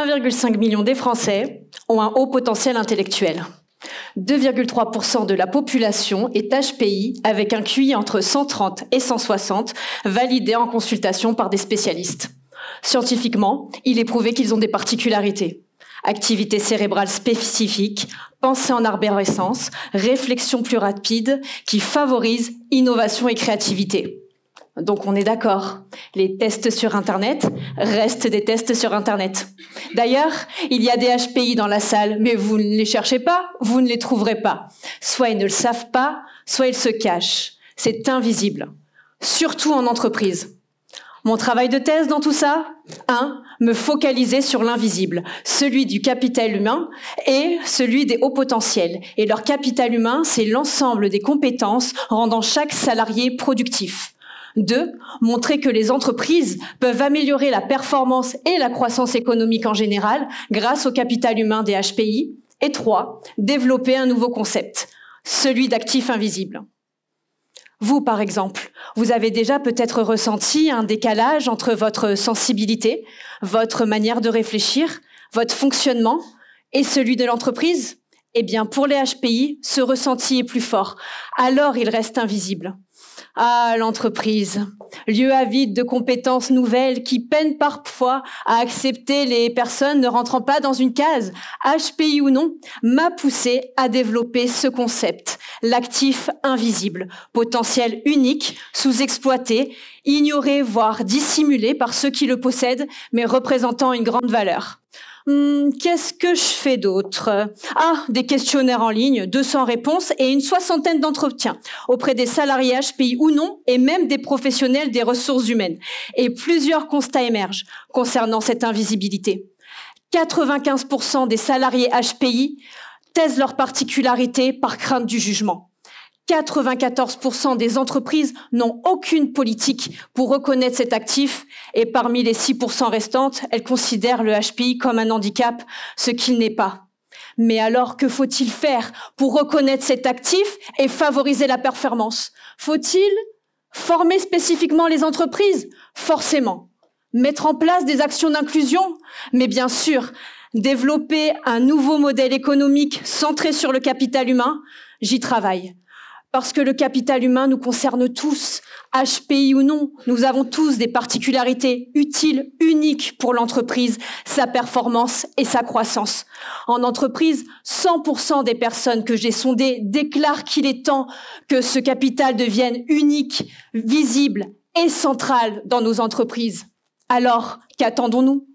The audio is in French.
1,5 million des Français ont un haut potentiel intellectuel. 2,3% de la population est HPI avec un QI entre 130 et 160, validé en consultation par des spécialistes. Scientifiquement, il est prouvé qu'ils ont des particularités. Activité cérébrale spécifique, pensée en arborescence, réflexion plus rapide, qui favorise innovation et créativité. Donc on est d'accord, les tests sur Internet restent des tests sur Internet. D'ailleurs, il y a des HPI dans la salle, mais vous ne les cherchez pas, vous ne les trouverez pas. Soit ils ne le savent pas, soit ils se cachent. C'est invisible, surtout en entreprise. Mon travail de thèse dans tout ça, 1. Me focaliser sur l'invisible, celui du capital humain et celui des hauts potentiels. Et leur capital humain, c'est l'ensemble des compétences rendant chaque salarié productif. 2. Montrer que les entreprises peuvent améliorer la performance et la croissance économique en général grâce au capital humain des HPI. Et 3. Développer un nouveau concept, celui d'actif invisible. Vous, par exemple, vous avez déjà peut-être ressenti un décalage entre votre sensibilité, votre manière de réfléchir, votre fonctionnement et celui de l'entreprise? Eh bien, pour les HPI, ce ressenti est plus fort. Alors, il reste invisible. Ah, l'entreprise, lieu avide de compétences nouvelles qui peinent parfois à accepter les personnes ne rentrant pas dans une case, HPI ou non, m'a poussé à développer ce concept, l'actif invisible, potentiel unique, sous-exploité, ignoré, voire dissimulé par ceux qui le possèdent, mais représentant une grande valeur. Qu'est-ce que je fais d'autre? Ah, des questionnaires en ligne, 200 réponses et une 60aine d'entretiens auprès des salariés HPI ou non et même des professionnels des ressources humaines. Et plusieurs constats émergent concernant cette invisibilité. 95% des salariés HPI taisent leurs particularités par crainte du jugement. 94% des entreprises n'ont aucune politique pour reconnaître cet actif et parmi les 6% restantes, elles considèrent le HPI comme un handicap, ce qu'il n'est pas. Mais alors, que faut-il faire pour reconnaître cet actif et favoriser la performance? Faut-il former spécifiquement les entreprises? Forcément. Mettre en place des actions d'inclusion? Mais bien sûr, développer un nouveau modèle économique centré sur le capital humain? J'y travaille. Parce que le capital humain nous concerne tous, HPI ou non, nous avons tous des particularités utiles, uniques pour l'entreprise, sa performance et sa croissance. En entreprise, 100% des personnes que j'ai sondées déclarent qu'il est temps que ce capital devienne unique, visible et central dans nos entreprises. Alors, qu'attendons-nous ?